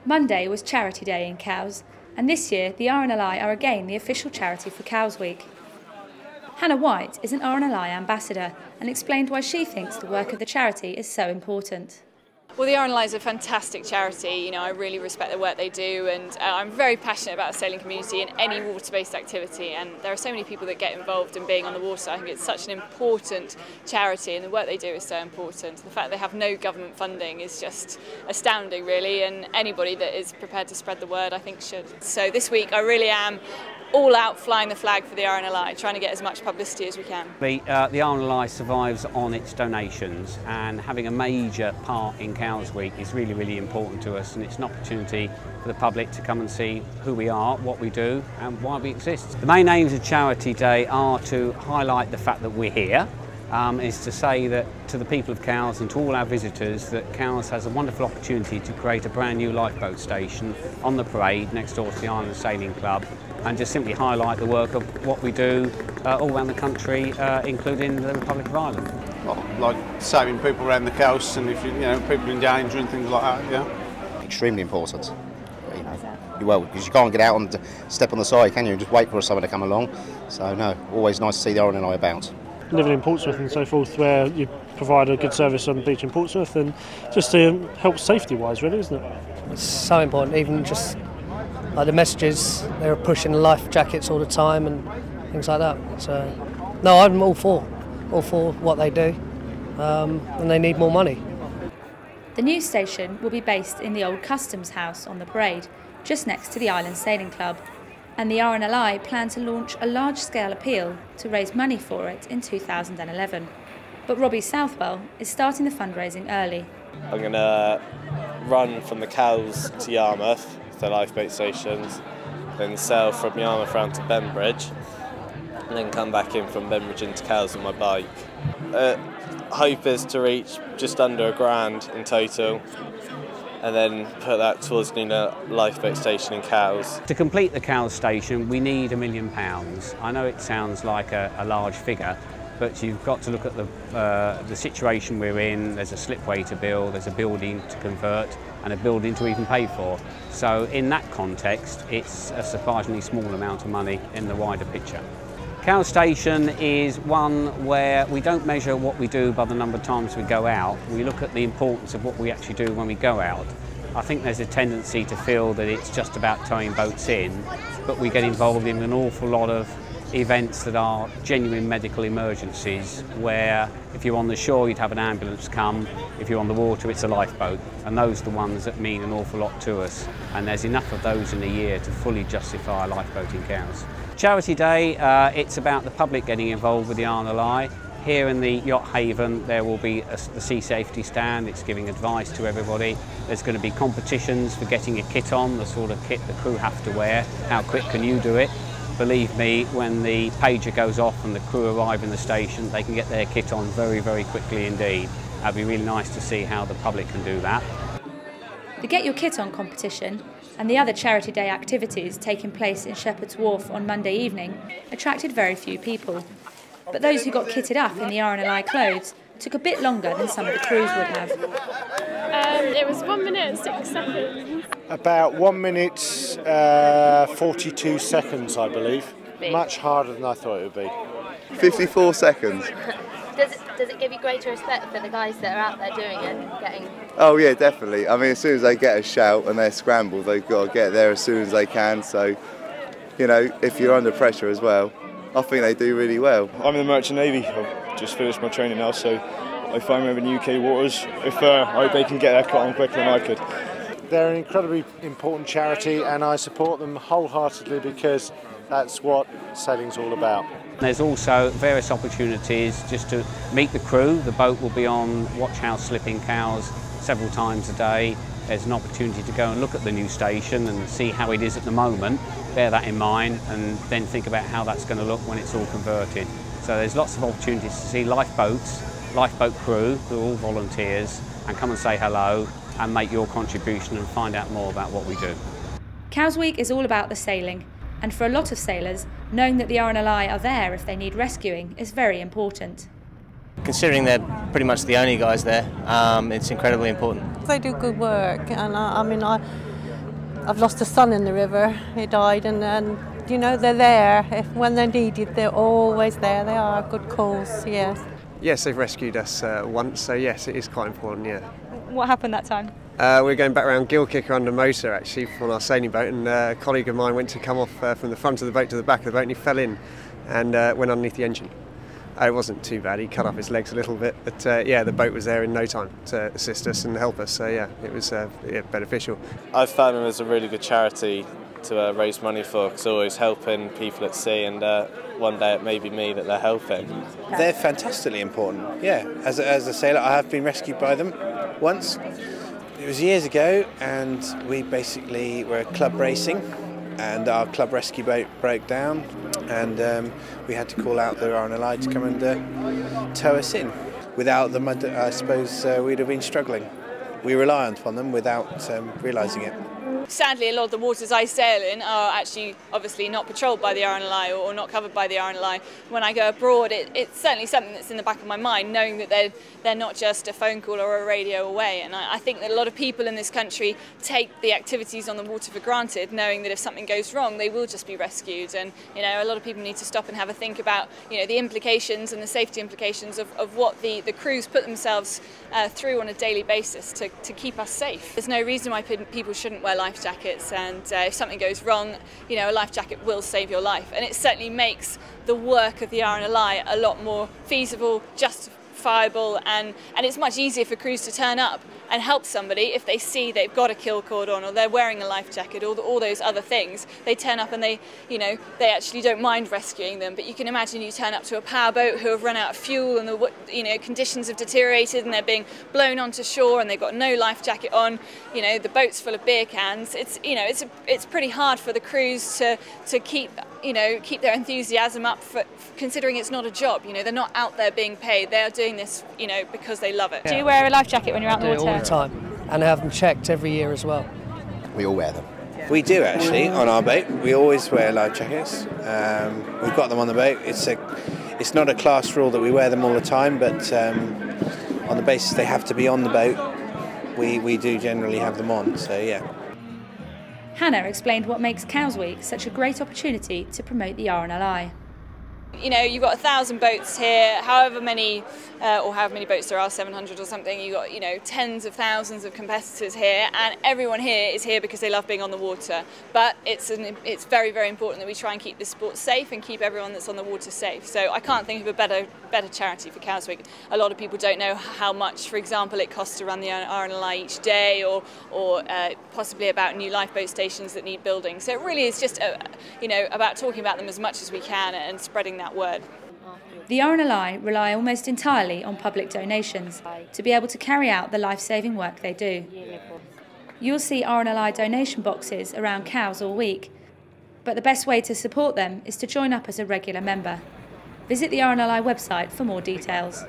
Monday was Charity Day in Cowes, and this year the RNLI are again the official charity for Cowes Week. Hannah White is an RNLI ambassador and explained why she thinks the work of the charity is so important. Well, the RNLI is a fantastic charity. You know, I really respect the work they do, and I'm very passionate about the sailing community and any water-based activity. And there are so many people that get involved in being on the water. I think it's such an important charity, and the work they do is so important. The fact they have no government funding is just astounding, really. And anybody that is prepared to spread the word, I think, should. So this week, I really am all out flying the flag for the RNLI, trying to get as much publicity as we can. The RNLI survives on its donations, and having a major part in Cowes Week is really, really important to us, and it's an opportunity for the public to come and see who we are, what we do and why we exist. The main aims of Charity Day are to highlight the fact that we're here, is to say that to the people of Cowes and to all our visitors that Cowes has a wonderful opportunity to create a brand new lifeboat station on the parade next door to the Island Sailing Club, and just simply highlight the work of what we do all around the country, including the Republic of Ireland. Well, like saving people around the coast, and if you know people in danger and things like that, yeah. Extremely important. You know, well, because you can't get out and step on the side, can you? And just wait for someone to come along. So no, always nice to see the RNLI about. Living in Portsmouth and so forth, where you provide a good service on the beach in Portsmouth, and just to help safety-wise, really, isn't it? It's so important, even just like the messages, they're pushing life jackets all the time and things like that. So, no, I'm all for what they do, and they need more money. The new station will be based in the old Customs House on the parade, just next to the Island Sailing Club, and the RNLI plan to launch a large-scale appeal to raise money for it in 2011. But Robbie Southwell is starting the fundraising early. I'm going to run from the Cowes to Yarmouth, the lifeboat stations, then sail from Yarmouth round to Benbridge, and then come back in from Benbridge into Cowes on my bike. Hope is to reach just under £1,000 in total, and then put that towards the new lifeboat station in Cowes. To complete the Cowes station, we need £1 million. I know it sounds like a large figure, but you've got to look at the situation we're in. There's a slipway to build, there's a building to convert, and a building to even pay for. So in that context, it's a surprisingly small amount of money in the wider picture. Cowes Station is one where we don't measure what we do by the number of times we go out. We look at the importance of what we actually do when we go out. I think there's a tendency to feel that it's just about towing boats in, but we get involved in an awful lot of events that are genuine medical emergencies, where if you're on the shore you'd have an ambulance come, if you're on the water it's a lifeboat, and those are the ones that mean an awful lot to us, and there's enough of those in a year to fully justify a lifeboat in Cowes. Charity Day, it's about the public getting involved with the RNLI. Here in the Yacht Haven there will be the sea safety stand. It's giving advice to everybody. There's going to be competitions for getting a kit on, the sort of kit the crew have to wear. How quick can you do it? Believe me, when the pager goes off and the crew arrive in the station, they can get their kit on very, very quickly indeed. It'd be really nice to see how the public can do that. The Get Your Kit On competition and the other Charity Day activities taking place in Shepherd's Wharf on Monday evening attracted very few people. But those who got kitted up in the RNLI clothes took a bit longer than some of the crews would have. It was 1 minute and 6 seconds. About 1 minute 42 seconds, I believe. Much harder than I thought it would be. 54 seconds. Does it give you greater respect for the guys that are out there doing it and getting... Oh yeah, definitely. I mean, as soon as they get a shout and they're scrambled, they've got to get there as soon as they can. So, you know, if you're under pressure as well, I think they do really well. I'm in the Merchant Navy. I've just finished my training now, so I find them in UK waters. If I hope they can get their cut on quicker than I could. They're an incredibly important charity, and I support them wholeheartedly because that's what sailing's all about. There's also various opportunities just to meet the crew. The boat will be on Watch House Slip in Cowes several times a day. There's an opportunity to go and look at the new station and see how it is at the moment. Bear that in mind and then think about how that's going to look when it's all converted. So there's lots of opportunities to see lifeboats, lifeboat crew who are all volunteers, and come and say hello and make your contribution and find out more about what we do. Cowes Week is all about the sailing, and for a lot of sailors, knowing that the RNLI are there if they need rescuing is very important. Considering they're pretty much the only guys there, it's incredibly important. They do good work, and I mean, I've lost a son in the river. He died, and you know, they're there. When they're needed, they're always there. They are a good cause, yes. Yes, they've rescued us once, so yes, it is quite important, yeah. What happened that time? We're going back around Gilkicker under motor, actually, on our sailing boat, and a colleague of mine went to come off from the front of the boat to the back of the boat, and he fell in and went underneath the engine. It wasn't too bad, he cut off his legs a little bit, but yeah, the boat was there in no time to assist us and help us, so yeah, it was beneficial. I've found them as a really good charity to raise money for, because always helping people at sea, and one day it may be me that they're helping. They're fantastically important, yeah. As a sailor, I have been rescued by them once. It was years ago, and we basically were club racing, and our club rescue boat broke down, and we had to call out the RNLI to come and tow us in. Without them, I suppose we'd have been struggling. We rely upon them without realising it. Sadly, a lot of the waters I sail in are actually obviously not patrolled by the RNLI or not covered by the RNLI. When I go abroad, it's certainly something that's in the back of my mind, knowing that they're not just a phone call or a radio away. And I think that a lot of people in this country take the activities on the water for granted, knowing that if something goes wrong, they will just be rescued. And you know, a lot of people need to stop and have a think about, you know, the implications and the safety implications of what the crews put themselves through on a daily basis to keep us safe. There's no reason why people shouldn't wear life jackets, and if something goes wrong, you know, a life jacket will save your life, and it certainly makes the work of the RNLI a lot more feasible, justifiable, and it's much easier for crews to turn up and help somebody if they see they've got a kill cord on, or they're wearing a life jacket, or all those other things. They turn up and they actually don't mind rescuing them. But you can imagine you turn up to a powerboat who have run out of fuel, and the conditions have deteriorated, and they're being blown onto shore, and they've got no life jacket on. You know, the boat's full of beer cans. It's pretty hard for the crews to keep their enthusiasm up, considering it's not a job. You know, they're not out there being paid. They are doing this, you know, because they love it. Do you wear a life jacket when you're out in the water? All the time, and I have them checked every year as well. We all wear them. We do actually on our boat. We always wear life jackets. We've got them on the boat. It's not a class rule that we wear them all the time, but on the basis they have to be on the boat, we do generally have them on. So yeah. Hannah explained what makes Cows Week such a great opportunity to promote the RNLI. You know, you've got 1,000 boats here, however many boats there are, 700 or something. You've got, you know, tens of thousands of competitors here, and everyone here is here because they love being on the water. But it's very, very important that we try and keep this sport safe and keep everyone that's on the water safe. So I can't think of a better charity for Cows Week. A lot of people don't know how much, for example, it costs to run the RNLI each day, or possibly about new lifeboat stations that need building. So it really is just, about talking about them as much as we can and spreading that word. The RNLI rely almost entirely on public donations to be able to carry out the life-saving work they do. You'll see RNLI donation boxes around Cows all week, but the best way to support them is to join up as a regular member. Visit the RNLI website for more details.